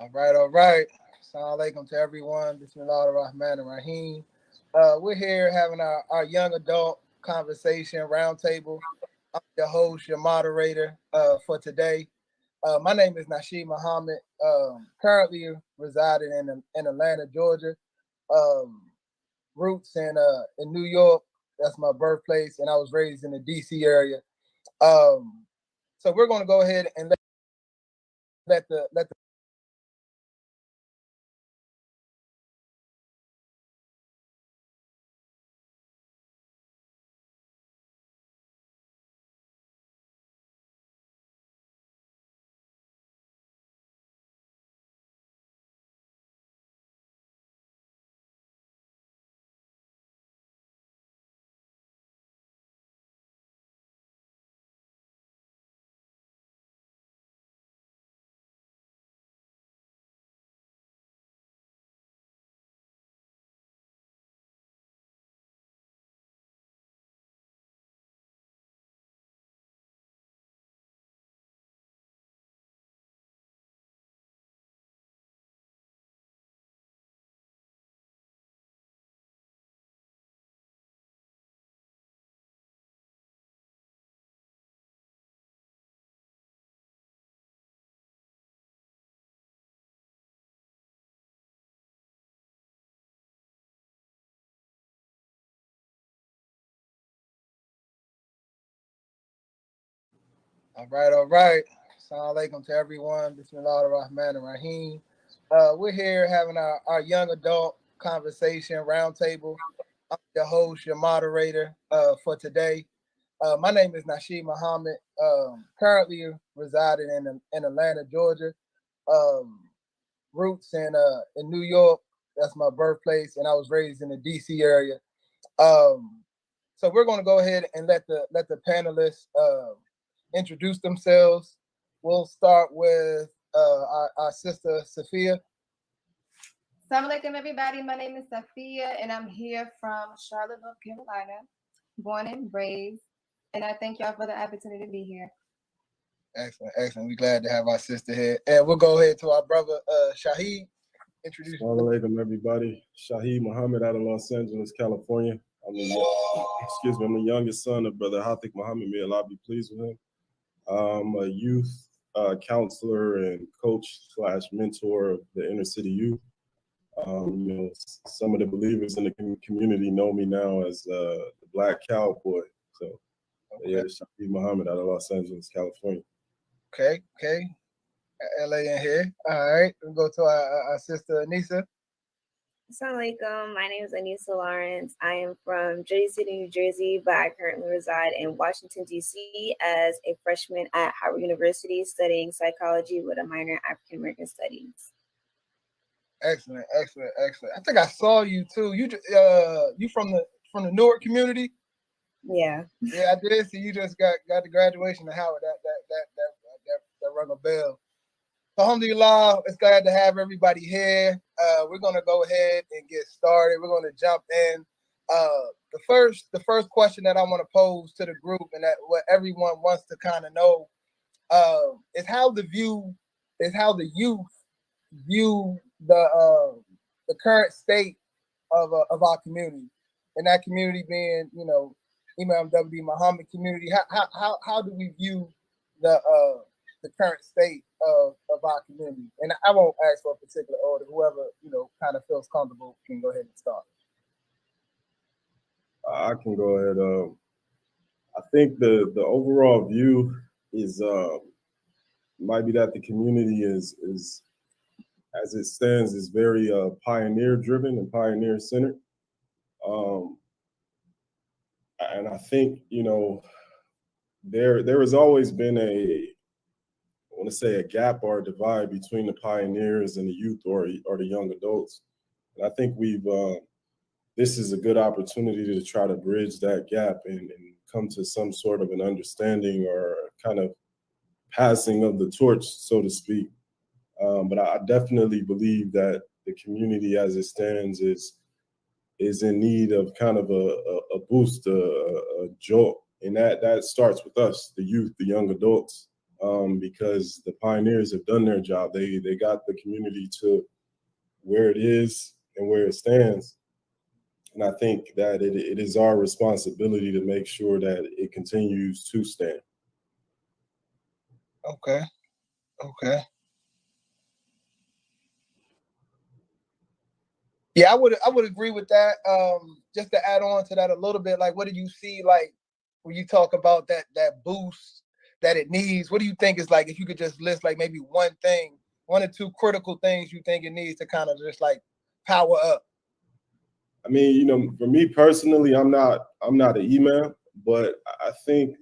All right. Assalamu alaikum to everyone. Bismillah ar-Rahman ar-Rahim. We're here having our young adult conversation roundtable. I'm your host, your moderator for today. My name is Nashid Muhammad. Currently residing in Atlanta, Georgia. Um, Roots in New York. That's my birthplace, and I was raised in the DC area. Um, so we're going to go ahead and let the all right. Assalamu alaikum to everyone. Bismillah ar-Rahman ar-Rahim. We're here having our young adult conversation roundtable. I'm your host, your moderator for today. My name is Nashid Muhammad. Currently residing in Atlanta, Georgia. Um, Roots in New York. That's my birthplace, and I was raised in the DC area. Um, so we're going to go ahead and let the panelists introduce themselves. We'll start with our sister Sophia. Assalamu alaikum, everybody. My name is Safia, and I'm here from Charlotte, North Carolina, born and raised. And I thank y'all for the opportunity to be here. Excellent, excellent. We're glad to have our sister here. And we'll go ahead to our brother Shahid. Introduce Assalamu alaikum, everybody. Shahid Muhammad out of Los Angeles, California. I'm the youngest son of Brother Hatik Muhammad. May Allah be pleased with him. I'm a youth counselor and coach / mentor of the inner city youth. Some of the believers in the community know me now as the Black Cowboy. So, yeah, Shahid Muhammad out of Los Angeles, California. Okay. LA in here. All right. We'll go to our sister Anissa. Assalamu alaikum. My name is Anissa Lawrence. I am from Jersey City, New Jersey, but I currently reside in Washington, D.C. as a freshman at Howard University studying psychology with a minor in African American studies. Excellent. I think I saw you too. You from the Newark community? Yeah. Yeah, I did see you just got the graduation of Howard. That rung a bell. Alhamdulillah, it's glad to have everybody here. We're gonna go ahead and get started. We're gonna jump in. The first question that I want to pose to the group, and that what everyone wants to kind of know, is how the youth view the current state of our community, and that community being, Imam W. Muhammad community. How do we view the current state of our community? And I won't ask for a particular order. Whoever kind of feels comfortable can go ahead and start. I can go ahead. I think the overall view is might be that the community is as it stands is very pioneer driven and pioneer centered. And I think there has always been I want to say a gap or a divide between the pioneers and the youth or the young adults. And I think this is a good opportunity to try to bridge that gap and come to some sort of an understanding or kind of passing of the torch, so to speak. But I definitely believe that the community as it stands is in need of kind of a boost, a jolt. And that starts with us, the youth, the young adults. because the pioneers have done their job. They got the community to where it is and where it stands. And I think that it is our responsibility to make sure that it continues to stand. Okay. Yeah, I would agree with that. Just to add on to that a little bit, like, what do you see, like, when you talk about that boost that it needs? What do you think is, like, if you could just list like maybe one or two critical things you think it needs to kind of just like power up? I mean, you know, for me personally, I'm not an email, but I think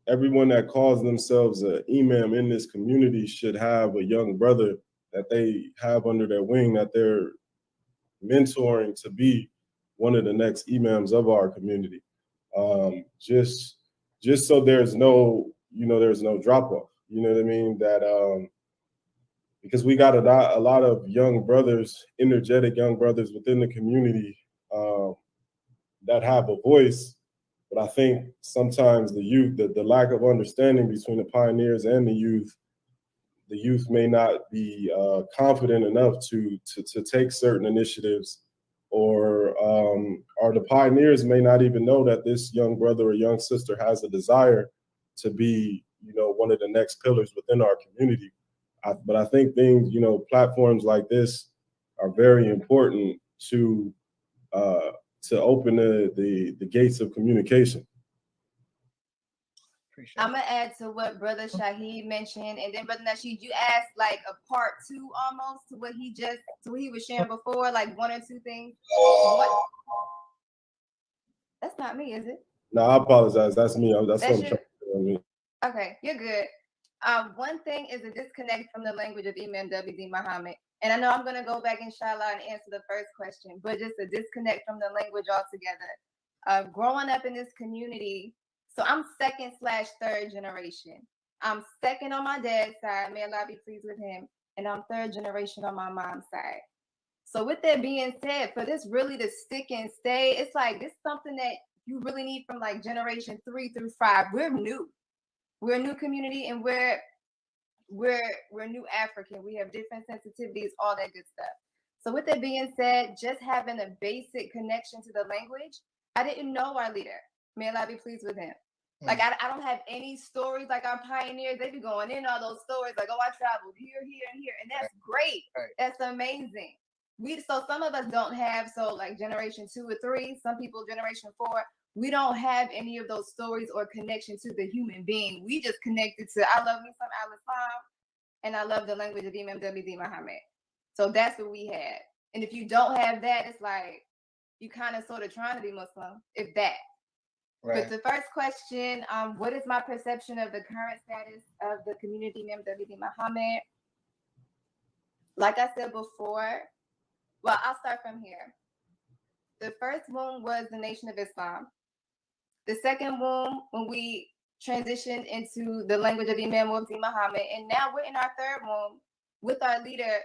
everyone that calls themselves an imam in this community should have a young brother that they have under their wing, that they're mentoring to be one of the next imams of our community. Just so there's no drop off. You know what I mean? That because we got a lot of young brothers, energetic young brothers within the community that have a voice. But I think sometimes the youth, the lack of understanding between the pioneers and the youth may not be confident enough to take certain initiatives, or the pioneers may not even know that this young brother or young sister has a desire to be, you know, one of the next pillars within our community. But I think things, you know, platforms like this are very important to open the gates of communication. I'm gonna add to what Brother Shaheed mentioned, and then Brother Nashid, you asked like a part two almost to what he was sharing before, like one or two things. What? That's not me, is it? No, I apologize. That's me. That's what I'm trying to do. Okay, you're good. One thing is a disconnect from the language of Imam W.D. Muhammad. And I know I'm going to go back, inshallah, and answer the first question, but just a disconnect from the language altogether. Growing up in this community, so I'm second/third generation. I'm second on my dad's side, may Allah be pleased with him, and I'm third generation on my mom's side. So with that being said, for this really to stick and stay, it's like this is something that you really need from like generation 3 through 5. We're new. We're a new community, and we're new African. We have different sensitivities, all that good stuff. So with that being said, just having a basic connection to the language, I didn't know our leader. May Allah be pleased with him. Like I don't have any stories like our pioneers. They be going in all those stories like, oh, I traveled here, here, and here, and that's great. Right. That's amazing. So some of us don't have, so like generation 2 or 3, some people generation 4. We don't have any of those stories or connection to the human being. We just connected to, I love me some Al-Islam, and I love the language of Imam W.D. Muhammad. So that's what we had. And if you don't have that, it's like you kind of sort of trying to be Muslim, if that. Right. But the first question, what is my perception of the current status of the community Imam W.D. Muhammad? Like I said before, well, I'll start from here. The first womb was the Nation of Islam. The second womb, when we transitioned into the language of Imam W.D. Muhammad, and now we're in our third womb with our leader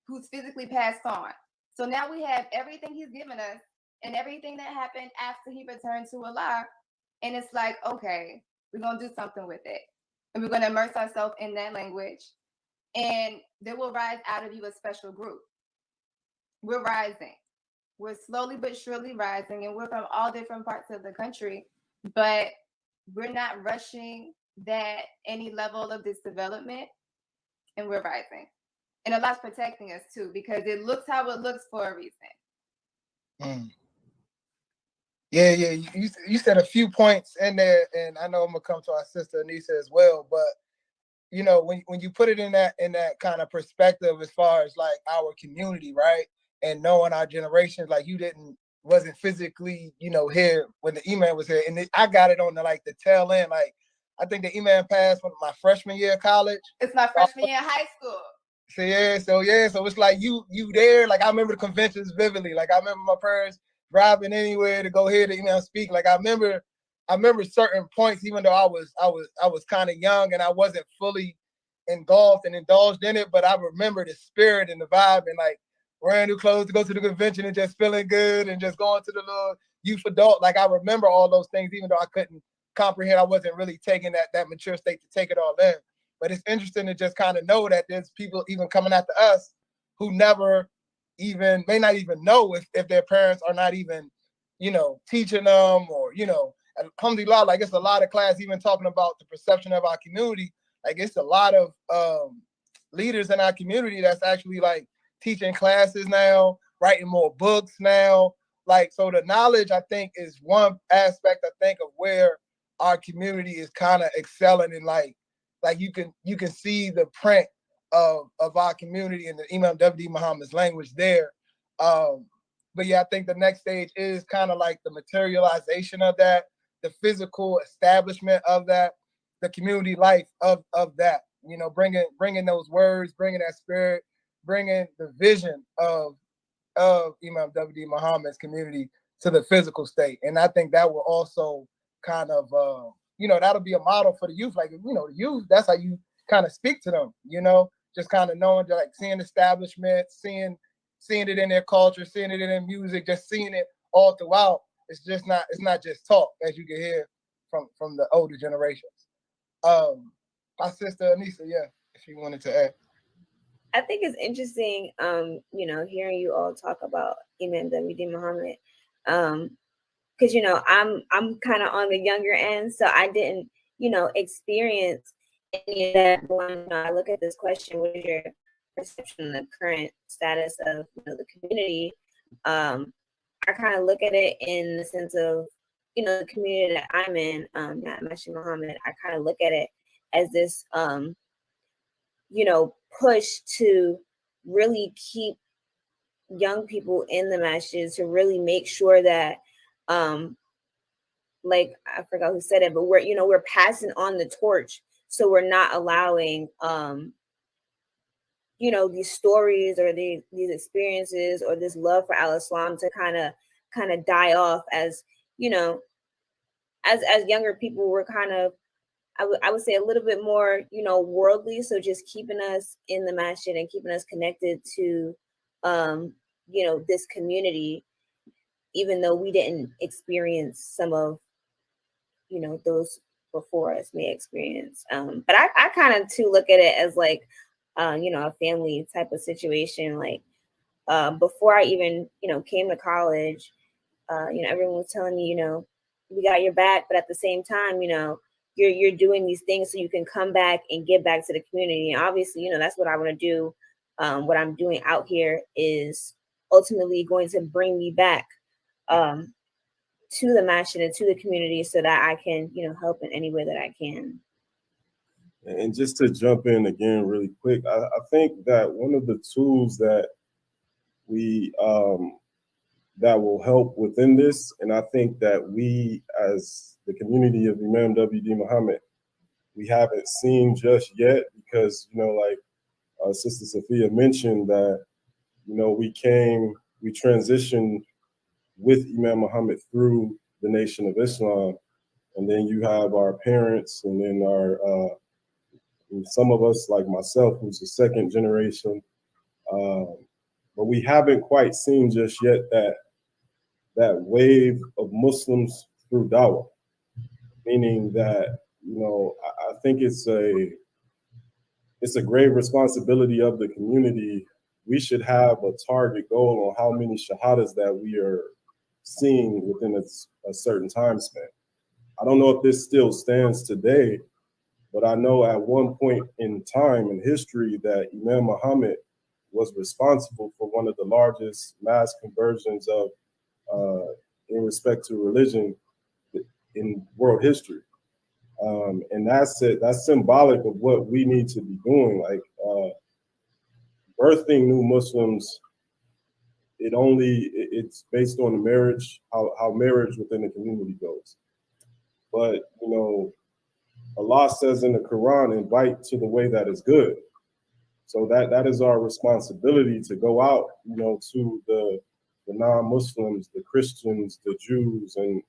who's physically passed on. So now we have everything he's given us and everything that happened after he returned to Allah. And it's like, okay, we're going to do something with it. And we're going to immerse ourselves in that language. And there will rise out of you a special group. We're rising. We're slowly but surely rising, and we're from all different parts of the country, but we're not rushing that any level of this development, and we're rising. And Allah's protecting us too, because it looks how it looks for a reason. Yeah. You said a few points in there, and I know I'm gonna come to our sister Anissa as well, but you know, when you put it in that kind of perspective as far as like our community, right? And knowing our generations, like you wasn't physically, you know, here when the Imam was here. And I got it on the tail end. Like, I think the Imam passed from my freshman year of college. It's my freshman year of high school. So it's like you there. Like, I remember the conventions vividly. Like, I remember my parents driving anywhere to go hear the Imam speak. Like, I remember certain points, even though I was kind of young and I wasn't fully engulfed and indulged in it, but I remember the spirit and the vibe and like wearing new clothes to go to the convention and just feeling good and just going to the little youth adult. Like I remember all those things, even though I couldn't comprehend. I wasn't really taking that mature state to take it all in. But it's interesting to just kind of know that there's people even coming after us who never even may not even know if their parents are not even, teaching them, or alhamdulillah, like it's a lot of class even talking about the perception of our community. Like it's a lot of leaders in our community that's actually like teaching classes now, writing more books now. Like, so the knowledge, I think, is one aspect, I think, of where our community is kind of excelling in, like you can see the print of our community in the Imam W.D. Muhammad's language there. But yeah, I think the next stage is kind of like the materialization of that, the physical establishment of that, the community life of that, bringing those words, bringing that spirit, bringing the vision of Imam W.D. Muhammad's community to the physical state. And I think that will also kind of, that'll be a model for the youth. Like, the youth, that's how you kind of speak to them, just kind of knowing, like seeing establishments, seeing it in their culture, seeing it in their music, just seeing it all throughout. It's not just talk, as you can hear from the older generations. My sister Anissa, yeah, if she wanted to add. I think it's interesting, hearing you all talk about Imam W.D. Muhammad, because I'm kind of on the younger end, so I didn't experience any of that. When I look at this question, what is your perception of the current status of the community? I kind of look at it in the sense of the community that I'm in, Nashid Muhammad. I kind of look at it as this push to really keep young people in the masjid, to really make sure that like I forgot who said it, but we're passing on the torch, so we're not allowing these stories or these experiences or this love for al-Islam to kind of die off. As as younger people, we're kind of, I would say, a little bit more, worldly. So just keeping us in the masjid and keeping us connected to, this community, even though we didn't experience some of, those before us may experience. But I kind of too look at it as like, a family type of situation. Like before I even, came to college, everyone was telling me, we got your back, but at the same time, you're doing these things so you can come back and give back to the community. And obviously, that's what I want to do. What I'm doing out here is ultimately going to bring me back to the masjid and to the community, so that I can, help in any way that I can. And just to jump in again really quick, I think that one of the tools that we that will help within this, and I think that we as the community of Imam W.D. Muhammad, we haven't seen just yet, because like Sister Sophia mentioned, that we transitioned with Imam Muhammad through the Nation of Islam, and then you have our parents, and then our some of us, like myself, who's the second generation, but we haven't quite seen just yet that wave of Muslims through dawah, meaning that I think it's a great responsibility of the community. We should have a target goal on how many shahadas that we are seeing within a certain time span. I don't know if this still stands today, but I know at one point in time in history that Imam Muhammad was responsible for one of the largest mass conversions of in respect to religion in world history. And that's symbolic of what we need to be doing. Like birthing new Muslims, it's based on the marriage, how marriage within the community goes. But Allah says in the Quran, invite to the way that is good. So that is our responsibility, to go out, to the non-Muslims, the Christians, the Jews, and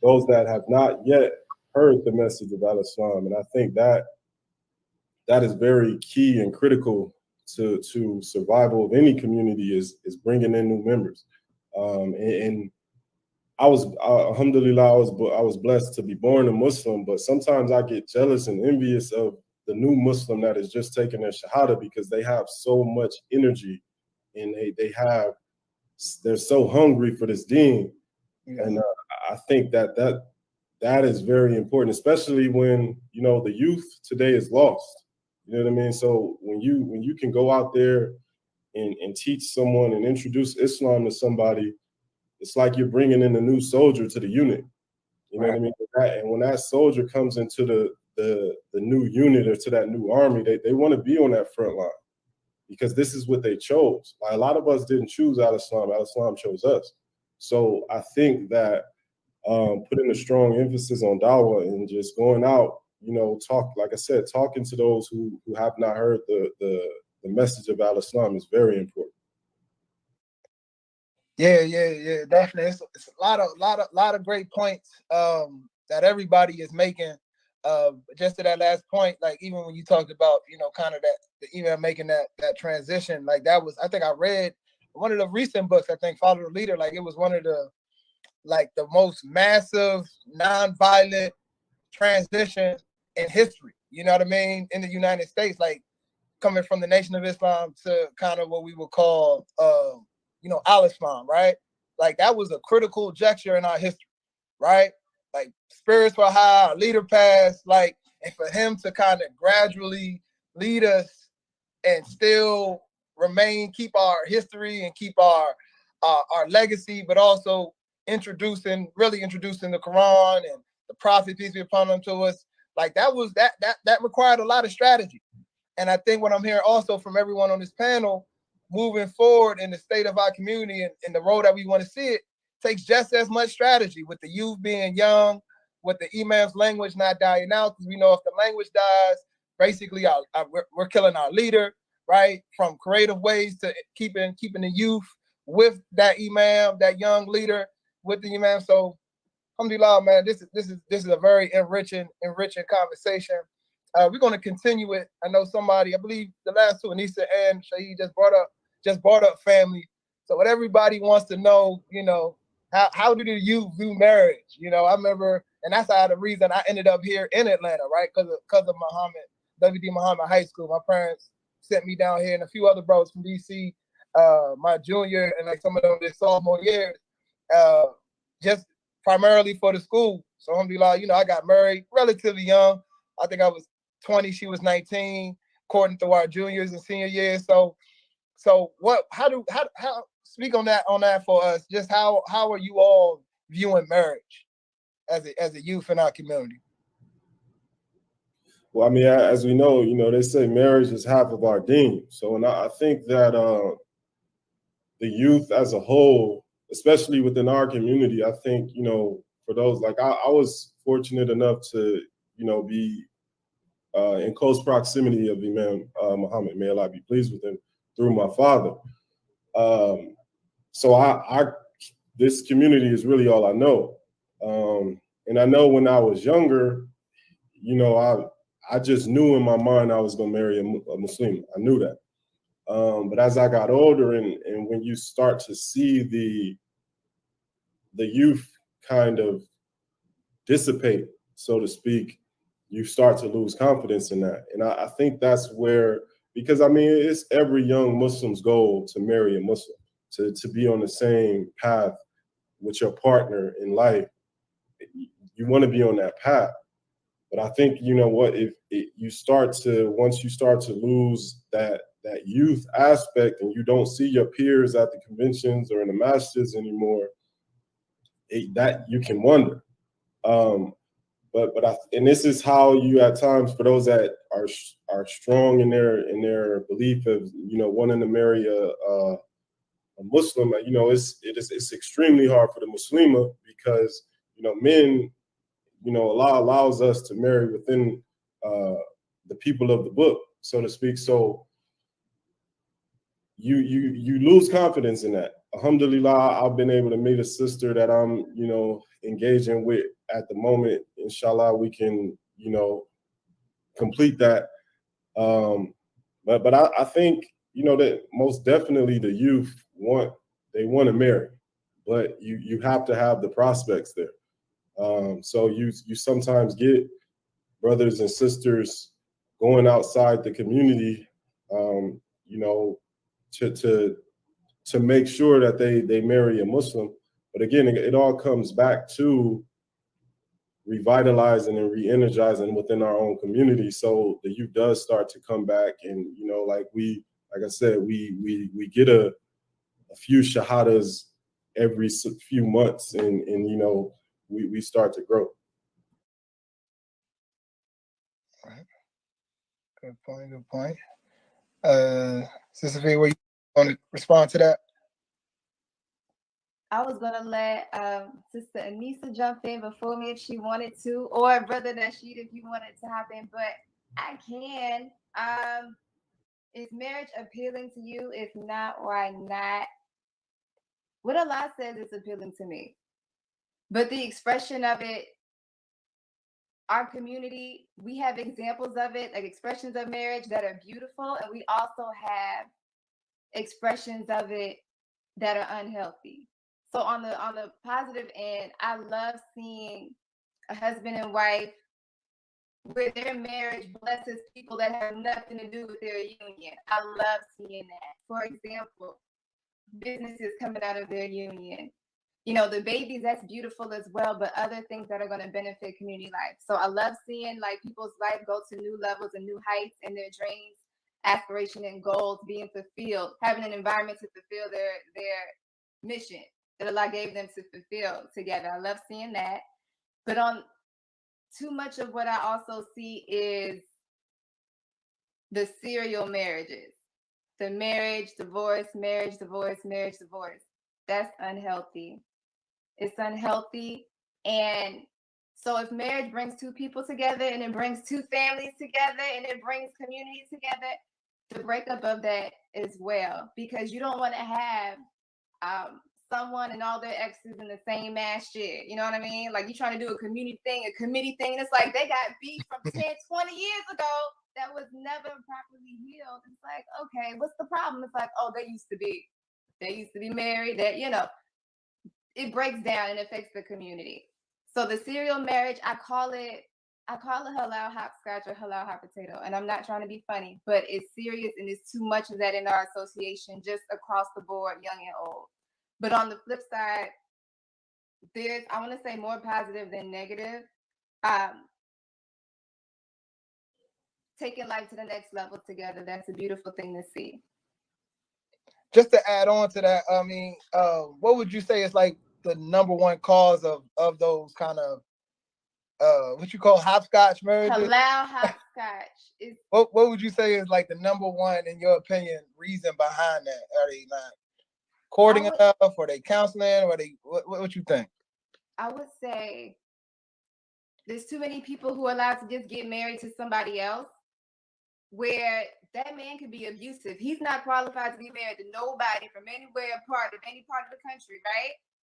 those that have not yet heard the message of al-Islam. And I think that is very key and critical to survival of any community, is bringing in new members. And alhamdulillah, I was blessed to be born a Muslim, but sometimes I get jealous and envious of the new Muslim that is just taking their shahada, because they have so much energy and they're so hungry for this deen. Yeah. And I think that is very important, especially when, you know, the youth today is lost. You know what I mean? So when you can go out there and teach someone and introduce Islam to somebody, it's like you're bringing in a new soldier to the unit. You know what I mean? And when that soldier comes into the new unit or to that new army, they want to be on that front line, because this is what they chose. Like, a lot of us didn't choose Al-Islam. Al-Islam chose us. So I think that putting a strong emphasis on dawah and just going out, you know, like I said, talking to those who have not heard the message of Al-Islam is very important. Yeah, definitely. It's a lot of great points that everybody is making. Just to that last point, like, even when you talked about, you know, kind of making that transition, like, that was, I think I read one of the recent books, I think, Follow the Leader, like, it was one of the most massive nonviolent transition in history, you know what I mean, in the United States, like, coming from the Nation of Islam to kind of what we would call you know, Al-Islam, right? Like, that was a critical juncture in our history, right? Like, spirits were high, our leader passed, like, and for him to kind of gradually lead us and still keep our history and keep our legacy, but also really introducing the Quran and the Prophet, peace be upon him, to us, like, that required a lot of strategy. And I think what I'm hearing also from everyone on this panel, moving forward in the state of our community and the road that we want to see it, takes just as much strategy, with the youth being young, with the imam's language not dying out, because we know if the language dies, basically we're killing our leader, right? From creative ways to keeping the youth with that imam, that young leader with the imam. So, alhamdulillah, man, this is a very enriching conversation. We're going to continue it. I know somebody, I believe the last two, Anissa and Shahid, just brought up family. So what everybody wants to know, you know, how do the youth view marriage? You know, I remember, and that's the reason I ended up here in Atlanta, right? Because of Muhammad, W.D. Muhammad High School. My parents sent me down here, and a few other brothers from D.C. My junior and like some of them their sophomore years, just primarily for the school. So alhamdulillah, you know, I got married relatively young. I think I was 20, she was 19, according to our juniors and senior years. So how speak on that for us? Just how are you all viewing marriage as a youth in our community? Well, I mean, as we know, you know, they say marriage is half of our deen. So, and I think that the youth as a whole, especially within our community, I think, you know, for those, like, I was fortunate enough to, you know, be in close proximity of Imam Muhammad, may Allah be pleased with him, through my father. So this community is really all I know. And I know when I was younger, you know, I just knew in my mind I was going to marry a Muslim. I knew that. But as I got older, and when you start to see the youth kind of dissipate, so to speak, you start to lose confidence in that. And I think that's where, because I mean, it's every young Muslim's goal to marry a Muslim, to be on the same path with your partner in life. You want to be on that path. But I think, you know what, once you start to lose that youth aspect, and you don't see your peers at the conventions or in the masjids anymore, that you can wonder. And this is how you, at times, for those that are strong in their belief of, you know, wanting to marry a Muslim, you know, it's extremely hard for the Muslima, because, you know, men, you know, Allah allows us to marry within the people of the book, so to speak. So you lose confidence in that. Alhamdulillah, I've been able to meet a sister that I'm, you know, engaging with at the moment. Inshallah, we can, you know, complete that. But I think, you know, that most definitely the youth want to marry. but you have to have the prospects there. So you sometimes get brothers and sisters going outside the community, you know, to make sure that they marry a Muslim. But again, it all comes back to revitalizing and re-energizing within our own community, so the youth does start to come back. And you know, like I said, we get a few shahadas every few months, and you know, we start to grow. Right. Good point. Good point. Sister V, were you want to respond to that? I was gonna let Sister Anissa jump in before me if she wanted to, or Brother Nashid if you wanted to hop in, but I can. Is marriage appealing to you? If not, why not? What Allah says is appealing to me, but the expression of it, our community, we have examples of it, like expressions of marriage that are beautiful, and we also have expressions of it that are unhealthy. So on the positive end, I love seeing a husband and wife where their marriage blesses people that have nothing to do with their union. I love seeing that. For example, businesses coming out of their union. You know, the babies, that's beautiful as well, but other things that are going to benefit community life. So I love seeing like people's life go to new levels and new heights, and their dreams, aspiration, and goals being fulfilled, having an environment to fulfill their mission that Allah gave them to fulfill together. I love seeing that. But on too much of what I also see is the serial marriages. The marriage, divorce, marriage, divorce, marriage, divorce. That's unhealthy. It's unhealthy. And so if marriage brings two people together, and it brings two families together, and it brings communities together, the breakup of that as well, because you don't want to have someone and all their exes in the same ass shit. You know what I mean? Like, you're trying to do a community thing, a committee thing, and it's like they got beef from 10, 20 years ago that was never properly healed. It's like, okay, what's the problem? It's like, oh, they used to be married. That, you know, it breaks down and affects the community. So the serial marriage, I call it halal hopscotch or halal hot potato. And I'm not trying to be funny, but it's serious, and there's too much of that in our association, just across the board, young and old. But on the flip side, there's, I want to say, more positive than negative. Taking life to the next level together, that's a beautiful thing to see. Just to add on to that, I mean, what would you say is like the number one cause of those kind of what you call hopscotch marriages? Halal hopscotch is what would you say is like the number one, in your opinion, reason behind that? Are they not courting enough, or they counseling, or they what you think? I would say there's too many people who are allowed to just get married to somebody else, where that man could be abusive. He's not qualified to be married to nobody from anywhere part of any part of the country, right?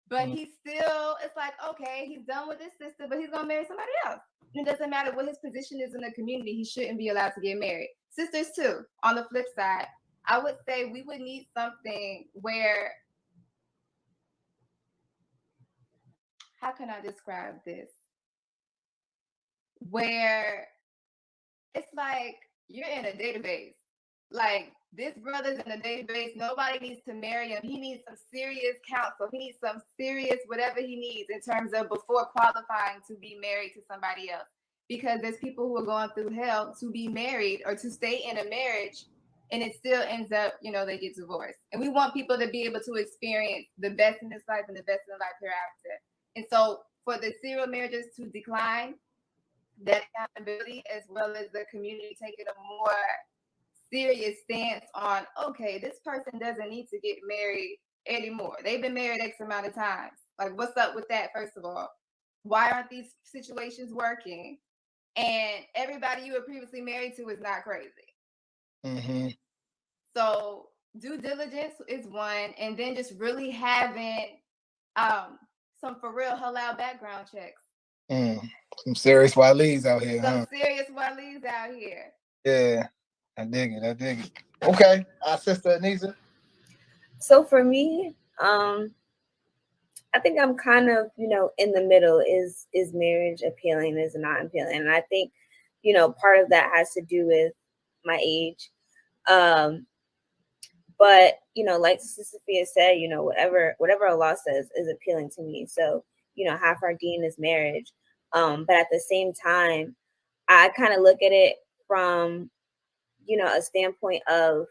But he's still, it's like, okay, he's done with his sister, but he's gonna marry somebody else. And it doesn't matter what his position is in the community, he shouldn't be allowed to get married. Sisters too, on the flip side, I would say we would need something where, how can I describe this? Where it's like you're in a database. Like, this brother's in a database. Nobody needs to marry him. He needs some serious counsel. He needs some serious whatever he needs in terms of before qualifying to be married to somebody else. Because there's people who are going through hell to be married or to stay in a marriage, and it still ends up, you know, they get divorced. And we want people to be able to experience the best in this life and the best in life hereafter. And so for the serial marriages to decline, that accountability, as well as the community taking a more serious stance on, okay, this person doesn't need to get married anymore. They've been married X amount of times. Like, what's up with that, first of all? Why aren't these situations working? And everybody you were previously married to is not crazy. Mm-hmm. So due diligence is one, and then just really having some for real halal background checks. Some serious walees out here. Some serious walees out here. Yeah, I dig it. Okay, our sister Anissa. So for me, I think I'm kind of, in the middle. Is marriage appealing? Is it not appealing? And I think, part of that has to do with my age. But, like Sister Sophia said, whatever Allah says is appealing to me. So, half our deen is marriage. But at the same time, I kind of look at it from, a standpoint of,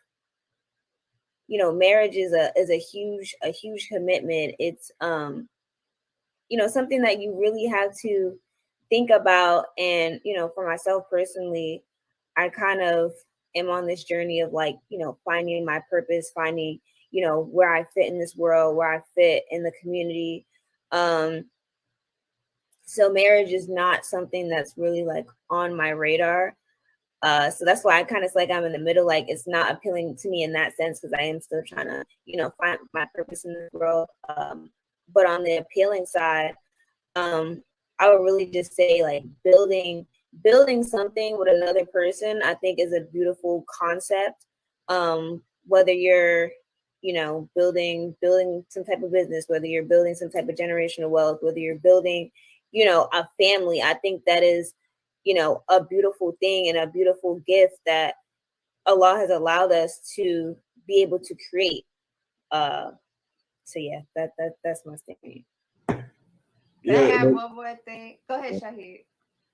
marriage is a huge commitment. It's something that you really have to think about. And, for myself personally, I kind of am on this journey of like, finding my purpose, finding, where I fit in this world, where I fit in the community. So marriage is not something that's really like on my radar. So that's why I kind of like I'm in the middle. Like it's not appealing to me in that sense because I am still trying to, find my purpose in this world. But on the appealing side, I would really just say like building something with another person, I think is a beautiful concept. Whether you're, building some type of business, whether you're building some type of generational wealth, whether you're building, a family, I think that is, a beautiful thing and a beautiful gift that Allah has allowed us to be able to create. So yeah, that's my statement. Can I add one more thing? Go ahead, Shahid.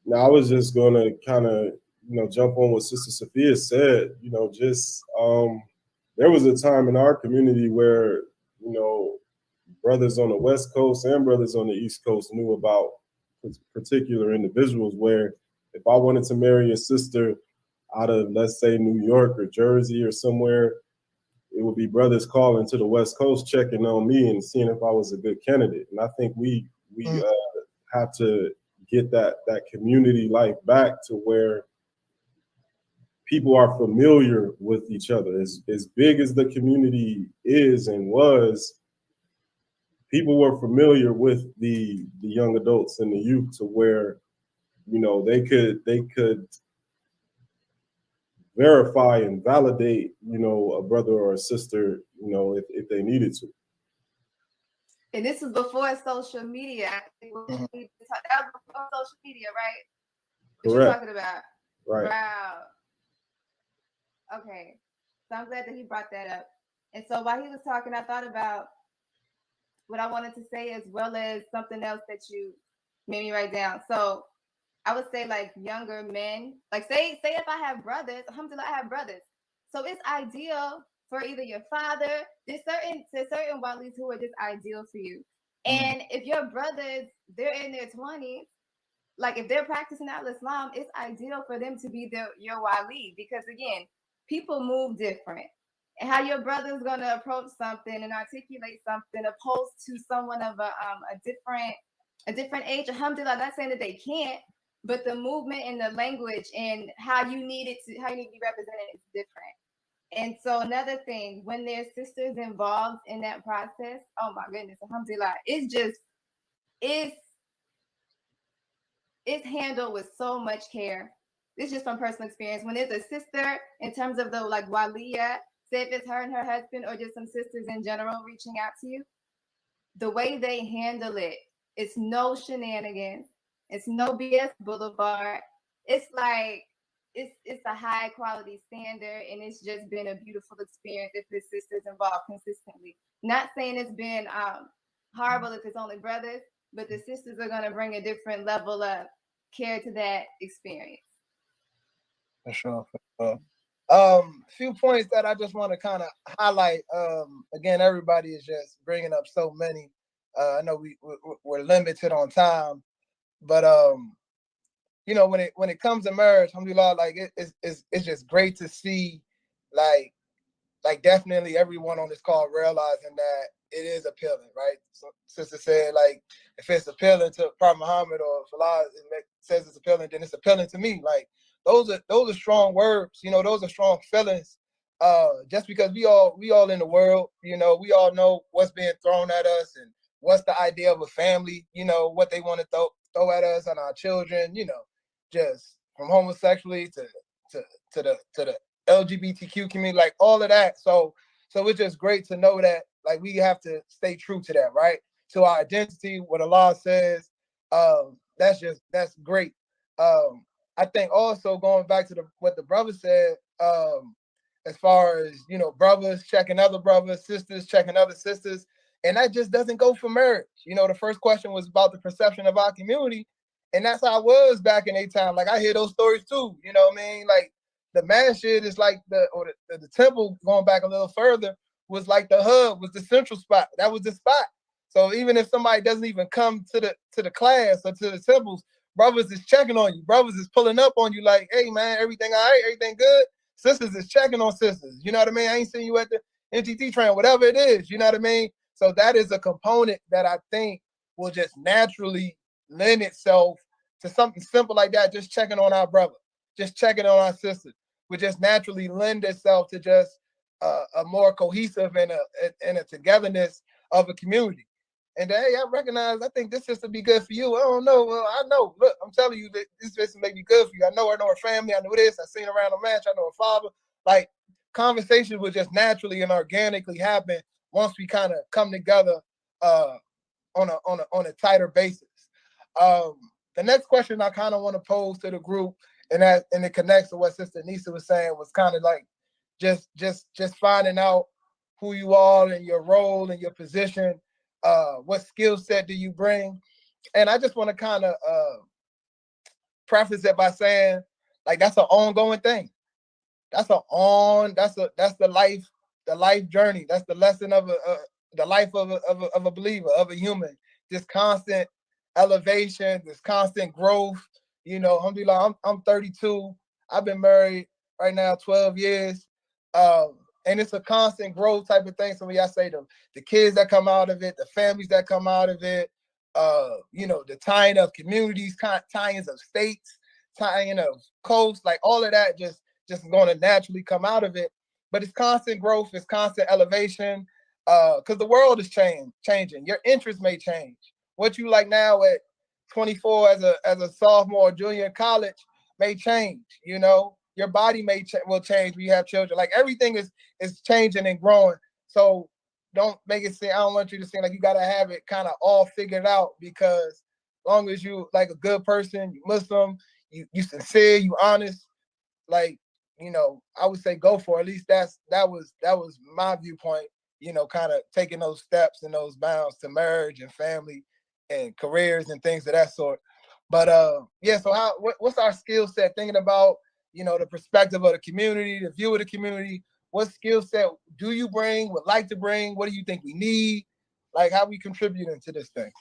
Now, I was just going to kind of, jump on what Sister Sophia said. There was a time in our community where, brothers on the West Coast and brothers on the East Coast knew about particular individuals where if I wanted to marry a sister out of, let's say, New York or Jersey or somewhere, it would be brothers calling to the West Coast, checking on me and seeing if I was a good candidate. And I think we have to get that community life back to where people are familiar with each other. As big as the community is and was, people were familiar with the young adults and the youth to where, they could verify and validate, a brother or a sister, if they needed to. And this is before social media. That was before social media, right? What Correct. you're talking about? Right. Wow. Okay. So I'm glad that he brought that up. And so while he was talking, I thought about what I wanted to say as well as something else that you made me write down. So I would say like younger men, like say if I have brothers, alhamdulillah, I have brothers. So it's ideal for either your father, there's certain walis who are just ideal for you. And if your brothers, they're in their 20s, like if they're practicing al-Islam, it's ideal for them to be your wali because again, people move different. And how your brother's gonna approach something and articulate something opposed to someone of a different age. Alhamdulillah, I'm not saying that they can't, but the movement and the language and how you need to be represented is different. And so another thing, when there's sisters involved in that process, oh my goodness, alhamdulillah, it's handled with so much care. This is just from personal experience. When there's a sister, in terms of the like waliya, say if it's her and her husband or just some sisters in general reaching out to you, the way they handle it, it's no shenanigans. It's no BS boulevard. It's like, it's a high quality standard and it's just been a beautiful experience if the sisters involved consistently. Not saying it's been horrible if it's only brothers, but the sisters are gonna bring a different level of care to that experience. For sure. Few points that I just want to kind of highlight. Again, everybody is just bringing up so many. I know we're limited on time, but when it comes to marriage, alhamdulillah, like it's just great to see, like definitely everyone on this call realizing that it is appealing, right? So sister said, like, if it's appealing to Prophet Muhammad or if Allah says it's appealing, then it's appealing to me. Like those are strong words, those are strong feelings. Just because we all in the world, we all know what's being thrown at us and what's the idea of a family, what they want to throw at us and our children, just from homosexuality to the LGBTQ community, like all of that. So it's just great to know that, like, we have to stay true to that, right? to our identity, what Allah says. That's great. I think also going back to what the brother said, as far as, you know, brothers checking other brothers, sisters checking other sisters, and that just doesn't go for marriage. You know, the first question was about the perception of our community, and that's how I was back in a time. Like, I hear those stories too. You know what I mean? Like, the Nashid is like the temple, going back a little further, was like the hub, was the central spot. That was the spot. So even if somebody doesn't even come to the class or to the temples, brothers is checking on you. Brothers is pulling up on you like, hey man, everything all right? Everything good? Sisters is checking on sisters. You know what I mean? I ain't seen you at the NTT train, whatever it is. You know what I mean? So that is a component that I think will just naturally lend itself to something simple like that. Just checking on our brother, just checking on our sisters, would just naturally lend itself to just a more cohesive and a togetherness of a community. And hey, I recognize, I think this system be good for you. I don't know. Well, I know. Look, I'm telling you that this system may be good for you. I know her family. I know this. I seen her around the match. I know her father. Like, conversations would just naturally and organically happen once we kind of come together on a tighter basis. The next question I kind of want to pose to the group, and it connects to what Sister Nisa was saying, was kind of like just finding out who you are and your role and your position. What skill set do you bring? And I just want to kind of preface it by saying, like, that's an ongoing thing. That's the life journey. That's the lesson of the life of a believer, of a human. This constant elevation, this constant growth. You know, alhamdulillah, I'm 32. I've been married right now 12 years. And it's a constant growth type of thing. So when I say the kids that come out of it, the families that come out of it, you know, the tying of communities, tying of states, tying of coasts, like all of that just going to naturally come out of it. But it's constant growth, it's constant elevation, because the world is changing. Your interests may change. What you like now at 24 as a sophomore or junior in college may change. You know, your body will change when you have children. Like, everything is changing and growing. So don't make it seem, I don't want you to seem like you got to have it kind of all figured out, because as long as you like a good person, you Muslim, you sincere, you honest, like, you know, I would say go for it. At least that was my viewpoint, you know, kind of taking those steps and those bounds to marriage and family and careers and things of that sort. But yeah, so what's our skill set? Thinking about, you know, the perspective of the community, the view of the community. What skill set do you bring, would like to bring? What do you think we need? Like, how we contributing to this thing?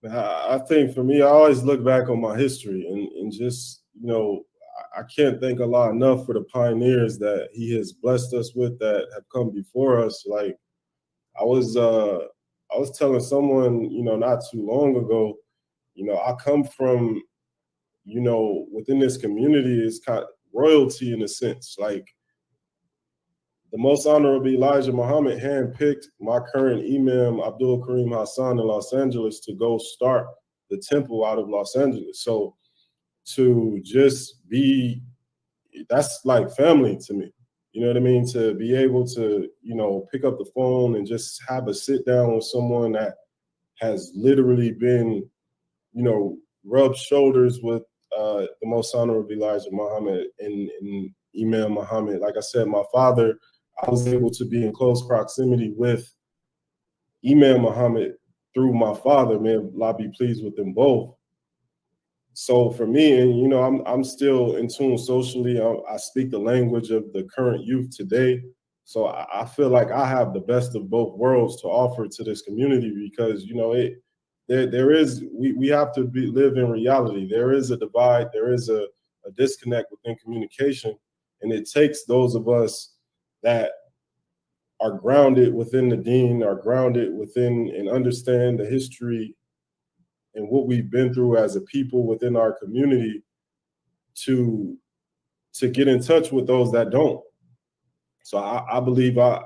I think for me, I always look back on my history and just, you know, I can't thank Allah enough for the pioneers that He has blessed us with that have come before us. Like, I was telling someone, you know, not too long ago, you know, I come from, you know, within this community is kind of royalty in a sense. Like, the Most Honorable Elijah Muhammad handpicked my current Imam Abdul Karim Hassan in Los Angeles to go start the temple out of Los Angeles. So to just be, that's like family to me. You know what I mean? To be able to, you know, pick up the phone and just have a sit down with someone that has literally been, you know, rubbed shoulders with the Most Honorable Elijah Muhammad and Imam Muhammad. Like I said, my father, I was able to be in close proximity with Imam Muhammad through my father. May Allah be pleased with them both. So for me, and you know, I'm still in tune socially. I speak the language of the current youth today. So I feel like I have the best of both worlds to offer to this community, because, you know, we have to live in reality. There is a divide, there is a disconnect within communication, and it takes those of us that are grounded within the deen, are grounded within and understand the history and what we've been through as a people within our community to get in touch with those that don't. So I believe I've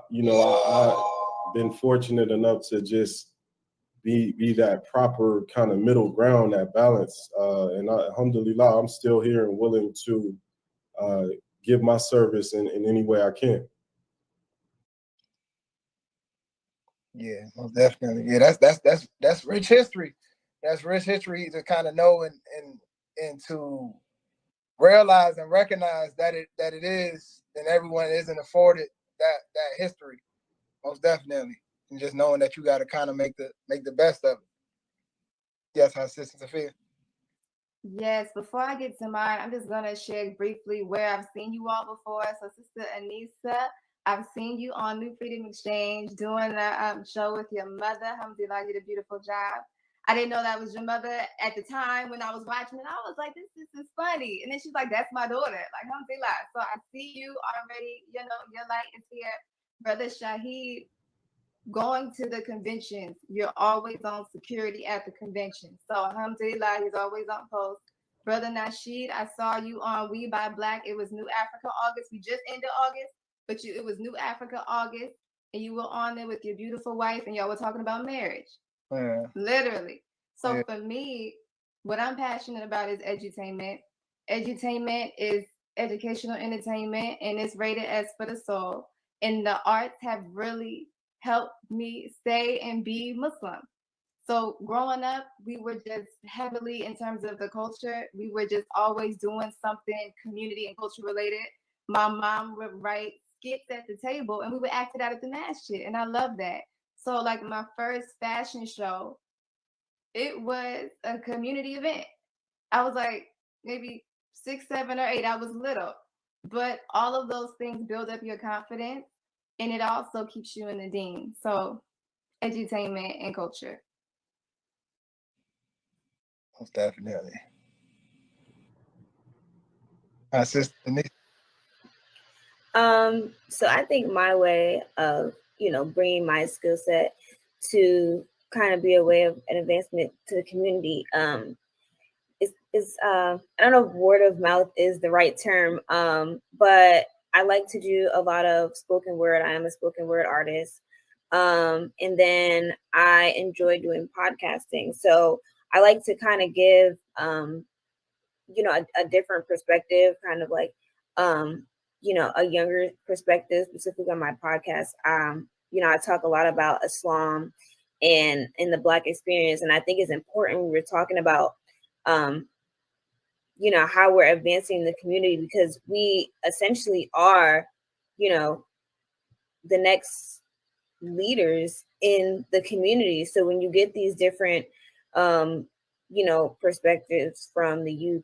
been fortunate enough to just be that proper kind of middle ground, that balance. And alhamdulillah, I'm still here and willing to give my service in any way I can. Yeah, most definitely. Yeah, that's rich history. That's rich history to kind of know and to realize and recognize that it is, and everyone isn't afforded that history. Most definitely. And just knowing that you got to kind of make the best of it. Yes, our Sister Sophia. Yes, before I get to mine, I'm just gonna share briefly where I've seen you all before. So, Sister Anissa, I've seen you on New Freedom Exchange doing a show with your mother. Alhamdulillah, you did a beautiful job. I didn't know that was your mother at the time when I was watching it. I was like, this is funny. And then she's like, that's my daughter. Like, alhamdulillah. So I see you already, you know, your light is here. Brother Shahid, going to the conventions, you're always on security at the convention. So alhamdulillah, he's always on post. Brother Nashid, I saw you on We Buy Black. It was New Africa August. We just ended August, but it was New Africa August, and you were on there with your beautiful wife, and y'all were talking about marriage. Yeah. Literally. So Yeah. for me, what I'm passionate about is edutainment. Edutainment is educational entertainment, and it's rated as for the soul. And the arts have really helped me stay and be Muslim. So growing up, we were just heavily in terms of the culture. We were just always doing something community and culture related. My mom would write skits at the table, and we would act it out at the Nashid, and I love that. So like my first fashion show, it was a community event. I was like maybe 6, 7, or 8. I was little, but all of those things build up your confidence, and it also keeps you in the deen. So edutainment and culture. Most definitely. Our Sister Anissa. So I think my way of, bringing my skill set to kind of be a way of an advancement to the community, is I don't know if word of mouth is the right term, but I like to do a lot of spoken word. I am a spoken word artist. And then I enjoy doing podcasting. So I like to kind of give, a different perspective, kind of like, a younger perspective, specifically on my podcast. I talk a lot about Islam and the Black experience. And I think it's important when we're talking about, how we're advancing the community, because we essentially are, the next leaders in the community. So when you get these different, perspectives from the youth,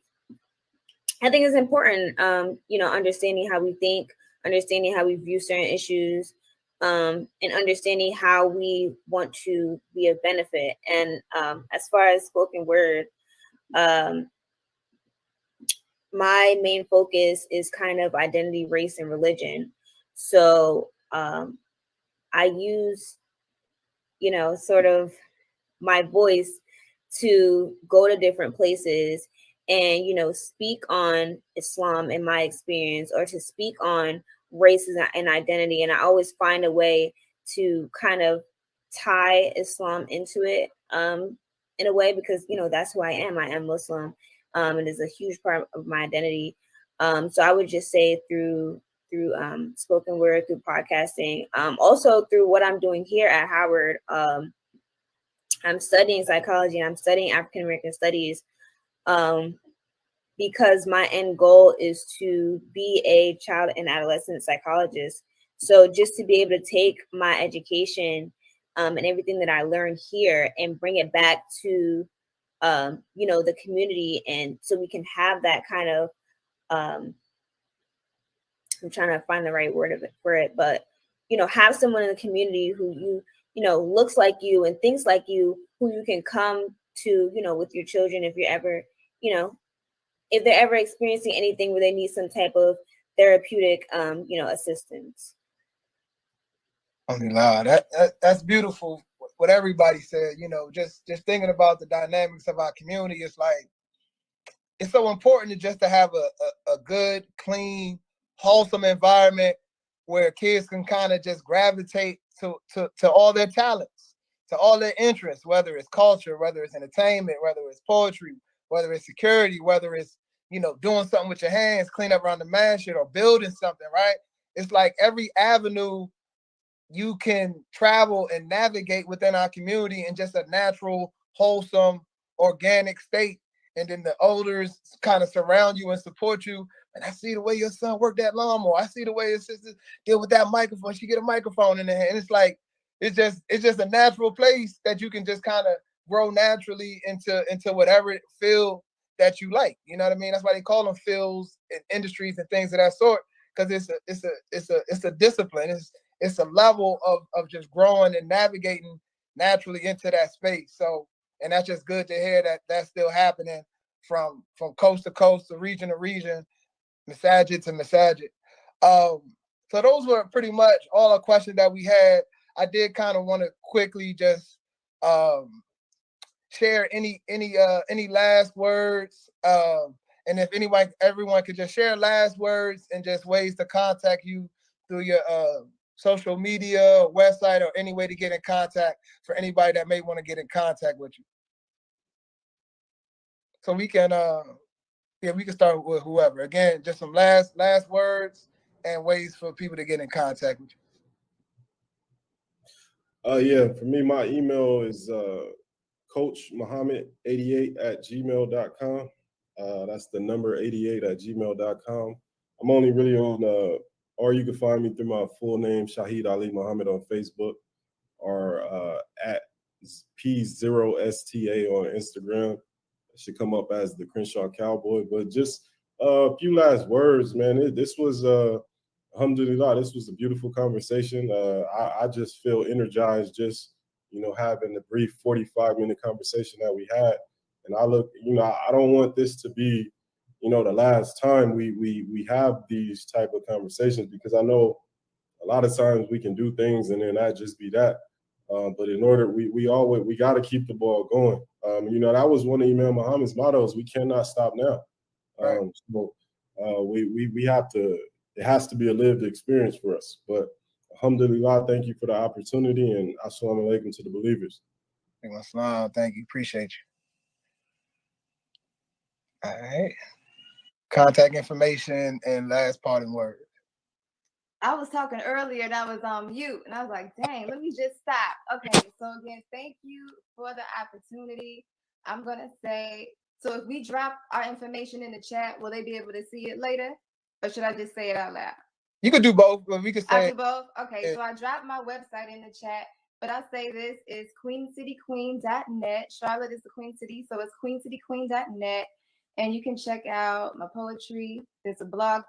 I think it's important, understanding how we think, understanding how we view certain issues, and understanding how we want to be of benefit. And as far as spoken word, my main focus is kind of identity, race, and religion. So I use, sort of my voice to go to different places and, speak on Islam in my experience, or to speak on races and identity. And I always find a way to kind of tie Islam into it, in a way, because, that's who I am. I am Muslim. It is a huge part of my identity. So I would just say through spoken word, through podcasting, also through what I'm doing here at Howard. I'm studying psychology and I'm studying African American studies, because my end goal is to be a child and adolescent psychologist. So just to be able to take my education, and everything that I learned here and bring it back to, the community. And so we can have that kind of, I'm trying to find the right word for it, but, have someone in the community who looks like you and thinks like you, who you can come to, with your children, if you're ever, if they're ever experiencing anything where they need some type of therapeutic, assistance. That's beautiful. What everybody said, just thinking about the dynamics of our community, it's like it's so important to have a good, clean, wholesome environment where kids can kind of just gravitate to all their talents, to all their interests, whether it's culture, whether it's entertainment, whether it's poetry, whether it's security, whether it's, doing something with your hands, clean up around the masjid, or building something, right? It's like every avenue you can travel and navigate within our community in just a natural, wholesome, organic state. And then the elders kind of surround you and support you. And I see the way your son worked that lawnmower. I see the way his sister deal with that microphone. She get a microphone in her hand. And it's like, it's just a natural place that you can just kind of grow naturally into whatever field that you like. You know what I mean? That's why they call them fields and industries and things of that sort, because it's a discipline. It's a level of just growing and navigating naturally into that space. So, and that's just good to hear that that's still happening from coast to coast, to region, masajid to masajid. So those were pretty much all the questions that we had. I did kind of want to quickly just share any last words. And if everyone could just share last words and just ways to contact you through your social media, website, or any way to get in contact for anybody that may want to get in contact with you. So we can we can start with whoever. Again, just some last words and ways for people to get in contact with you. For me, my email is coachmuhammad88@gmail.com. That's the number 88@gmail.com. I'm only really on, or you can find me through my full name, Shahid Ali Muhammad, on Facebook, or at P0STA on Instagram. It should come up as the Crenshaw Cowboy. But just a few last words, man. This was, alhamdulillah, this was a beautiful conversation. I just feel energized just, having the brief 45-minute conversation that we had. And I don't want this to be, the last time we have these type of conversations, because I know a lot of times we can do things and then that just be that. But in order, we got to keep the ball going. That was one of Imam Muhammad's mottos: we cannot stop now. Right. We have to. It has to be a lived experience for us. But alhamdulillah, thank you for the opportunity, and assalamu alaikum to the believers. Thank you. Appreciate you. All right. Contact information and last parting word. I was talking earlier and I was on mute, and I was like, dang, let me just stop. Okay, so again, thank you for the opportunity. I'm going to say, so if we drop our information in the chat, will they be able to see it later? Or should I just say it out loud? You could do both, but we could say. I do both? Okay, yeah. So I dropped my website in the chat, but I'll say this is queencityqueen.net. Charlotte is the Queen City, so it's queencityqueen.net. And you can check out my poetry. There's a blog,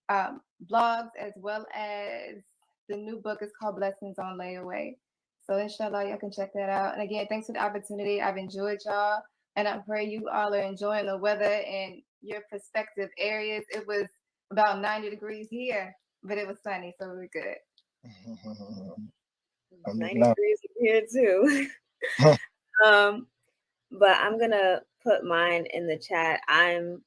blogs, as well as the new book is called Blessings on Layaway. So inshallah, y'all can check that out. And again, thanks for the opportunity. I've enjoyed y'all, and I pray you all are enjoying the weather in your prospective areas. It was about 90 degrees here, but it was sunny, so we're good. 90 degrees here too. But I'm gonna put mine in the chat. I'm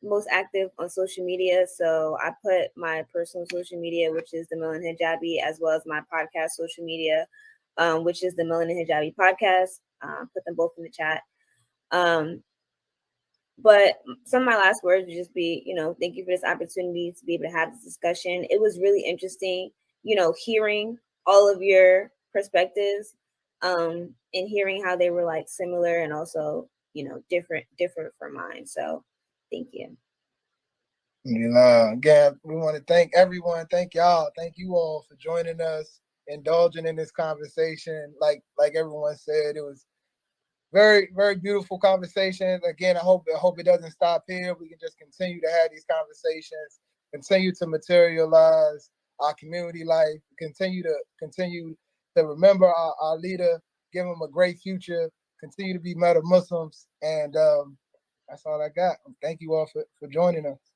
most active on social media, so I put my personal social media, which is the Melanin Hijabi, as well as my podcast social media, which is the Melanin Hijabi podcast. Put them both in the chat. But some of my last words would just be, thank you for this opportunity to be able to have this discussion. It was really interesting, hearing all of your perspectives, and hearing how they were like similar and also, different from mine. So thank you. Again, we want to thank everyone. Thank y'all. Thank you all for joining us, indulging in this conversation. Like everyone said, it was very, very beautiful conversation. Again, I hope it doesn't stop here. We can just continue to have these conversations, continue to materialize our community life, continue to remember our leader, give him a great future, continue to be better Muslims. And that's all I got. Thank you all for joining us.